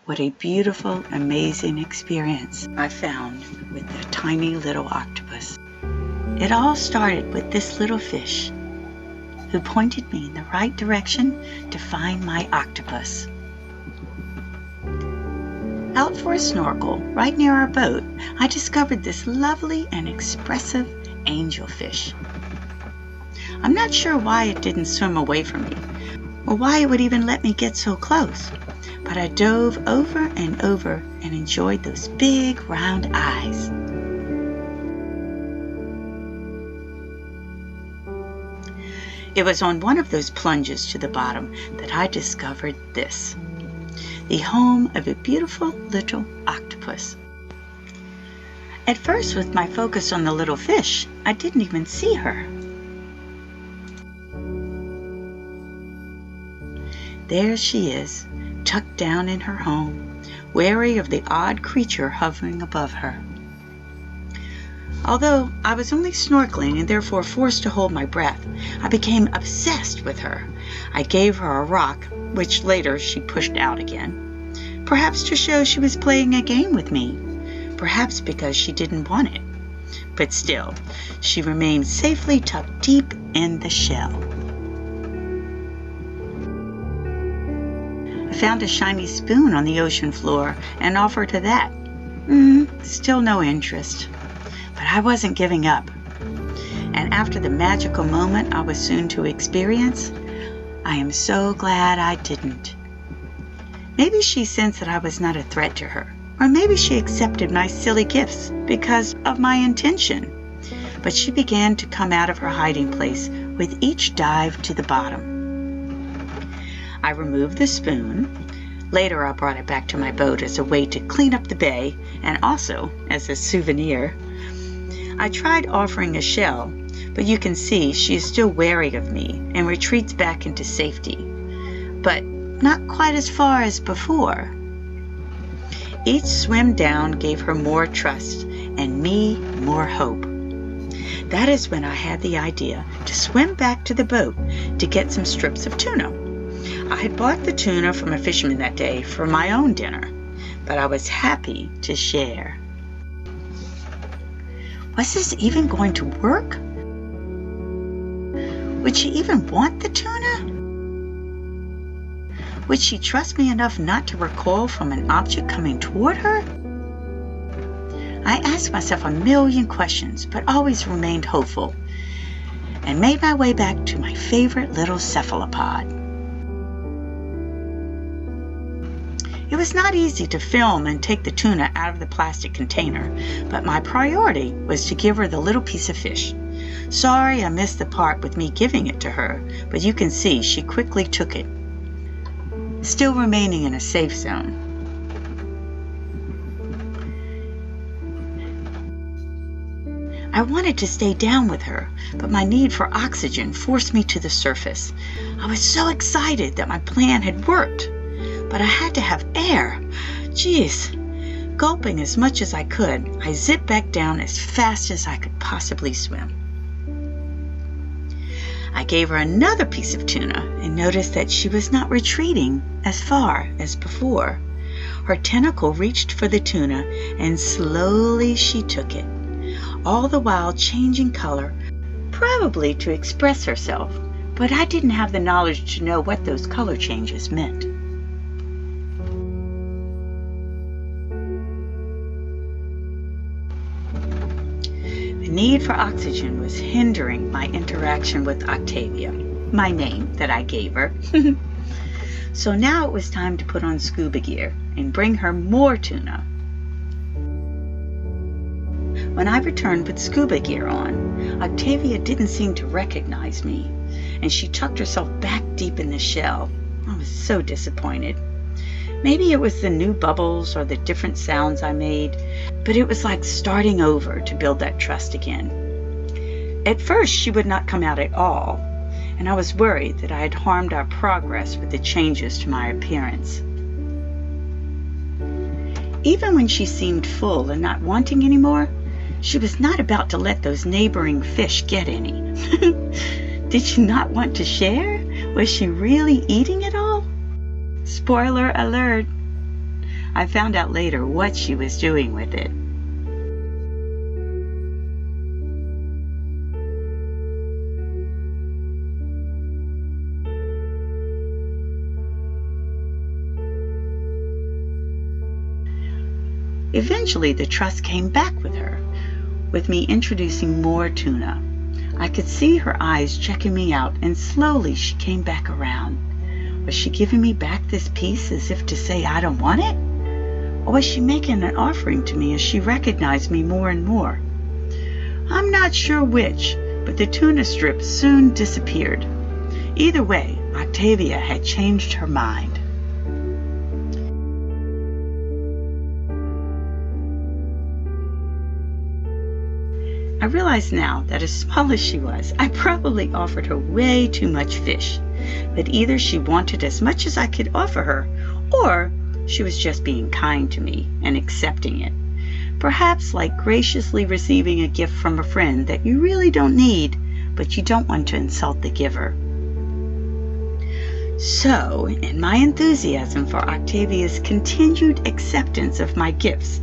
What a beautiful, amazing experience I found with the tiny little octopus. It all started with this little fish who pointed me in the right direction to find my octopus. Out for a snorkel right near our boat, I discovered this lovely and expressive angelfish. I'm not sure why it didn't swim away from me, or why it would even let me get so close, but I dove over and over and enjoyed those big round eyes. It was on one of those plunges to the bottom that I discovered this, the home of a beautiful little octopus. At first, with my focus on the little fish, I didn't even see her. There she is, tucked down in her home, wary of the odd creature hovering above her. Although I was only snorkeling and therefore forced to hold my breath, I became obsessed with her. I gave her a rock, which later she pushed out again, perhaps to show she was playing a game with me, perhaps because she didn't want it. But still, she remained safely tucked deep in the shell. I found a shiny spoon on the ocean floor and offered her that. Still no interest. But I wasn't giving up. And after the magical moment I was soon to experience, I am so glad I didn't. Maybe she sensed that I was not a threat to her, or maybe she accepted my silly gifts because of my intention. But she began to come out of her hiding place with each dive to the bottom. I removed the spoon. Later I brought it back to my boat as a way to clean up the bay and also as a souvenir. I tried offering a shell, but you can see she is still wary of me and retreats back into safety, but not quite as far as before. Each swim down gave her more trust and me more hope. That is when I had the idea to swim back to the boat to get some strips of tuna. I had bought the tuna from a fisherman that day for my own dinner, but I was happy to share. Was this even going to work? Would she even want the tuna? Would she trust me enough not to recoil from an object coming toward her? I asked myself a million questions, but always remained hopeful, and made my way back to my favorite little cephalopod. It was not easy to film and take the tuna out of the plastic container, but my priority was to give her the little piece of fish. Sorry I missed the part with me giving it to her, but you can see she quickly took it, still remaining in a safe zone. I wanted to stay down with her, but my need for oxygen forced me to the surface. I was so excited that my plan had worked. But I had to have air. Geez. Gulping as much as I could, I zipped back down as fast as I could possibly swim. I gave her another piece of tuna and noticed that she was not retreating as far as before. Her tentacle reached for the tuna and slowly she took it, all the while changing color, probably to express herself, but I didn't have the knowledge to know what those color changes meant. The need for oxygen was hindering my interaction with Octavia, my name that I gave her. So now it was time to put on scuba gear and bring her more tuna. When I returned with scuba gear on, Octavia didn't seem to recognize me, and she tucked herself back deep in the shell. I was so disappointed. Maybe it was the new bubbles or the different sounds I made, but it was like starting over to build that trust again. At first, she would not come out at all, and I was worried that I had harmed our progress with the changes to my appearance. Even when she seemed full and not wanting any more, she was not about to let those neighboring fish get any. Did she not want to share? Was she really eating it all? Spoiler alert! I found out later what she was doing with it. Eventually, the trust came back with her, with me introducing more tuna. I could see her eyes checking me out, and slowly she came back around. Was she giving me back this piece as if to say I don't want it? Or was she making an offering to me as she recognized me more and more? I'm not sure which, but the tuna strip soon disappeared. Either way, Octavia had changed her mind. I realize now that as small as she was, I probably offered her way too much fish. That either she wanted as much as I could offer her, or she was just being kind to me and accepting it. Perhaps like graciously receiving a gift from a friend that you really don't need, but you don't want to insult the giver. So, in my enthusiasm for Octavia's continued acceptance of my gifts,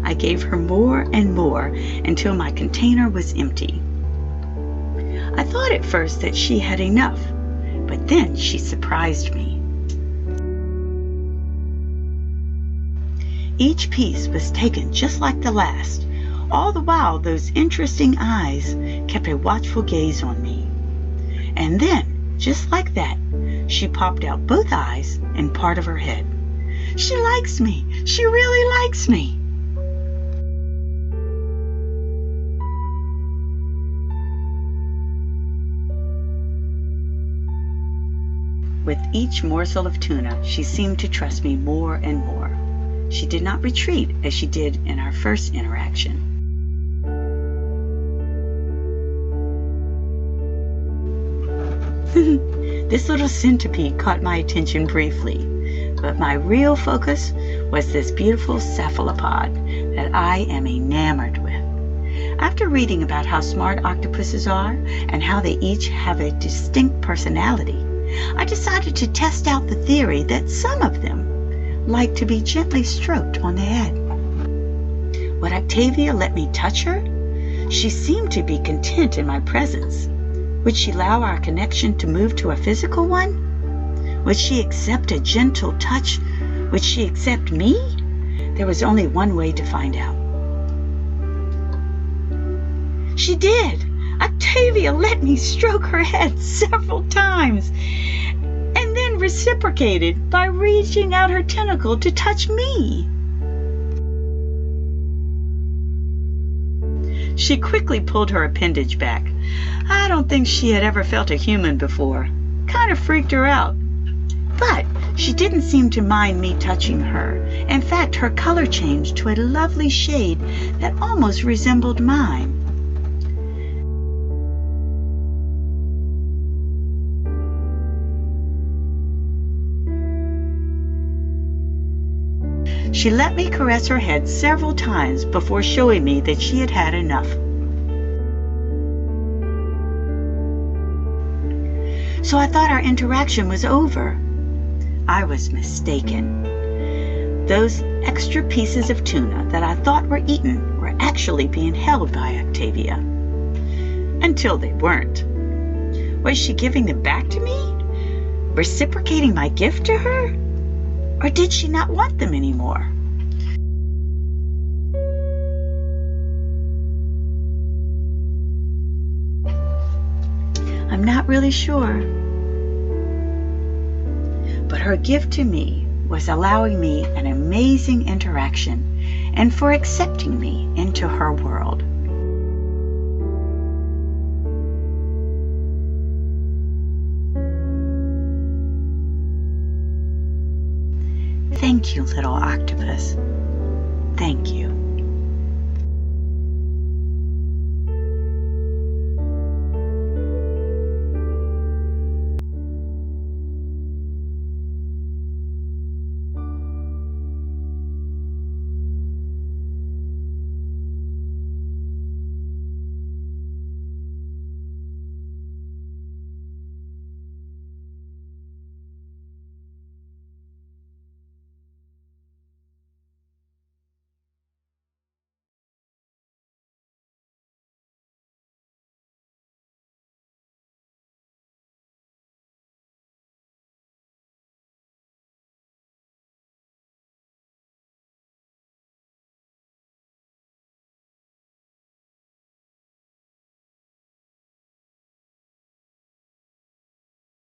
I gave her more and more until my container was empty. I thought at first that she had enough, but then she surprised me. Each piece was taken just like the last. All the while, those interesting eyes kept a watchful gaze on me. And then, just like that, she popped out both eyes and part of her head. She likes me. She really likes me. With each morsel of tuna, she seemed to trust me more and more. She did not retreat as she did in our first interaction. This little centipede caught my attention briefly, but my real focus was this beautiful cephalopod that I am enamored with. After reading about how smart octopuses are and how they each have a distinct personality, I decided to test out the theory that some of them like to be gently stroked on the head. Would Octavia let me touch her? She seemed to be content in my presence. Would she allow our connection to move to a physical one? Would she accept a gentle touch? Would she accept me? There was only one way to find out. She did. Octavia let me stroke her head several times, and then reciprocated by reaching out her tentacle to touch me. She quickly pulled her appendage back. I don't think she had ever felt a human before. Kind of freaked her out. But she didn't seem to mind me touching her. In fact, her color changed to a lovely shade that almost resembled mine. She let me caress her head several times before showing me that she had had enough. So I thought our interaction was over. I was mistaken. Those extra pieces of tuna that I thought were eaten were actually being held by Octavia. Until they weren't. Was she giving them back to me? Reciprocating my gift to her? Or did she not want them anymore? I'm not really sure. But her gift to me was allowing me an amazing interaction and for accepting me into her world. Thank you, little octopus. Thank you.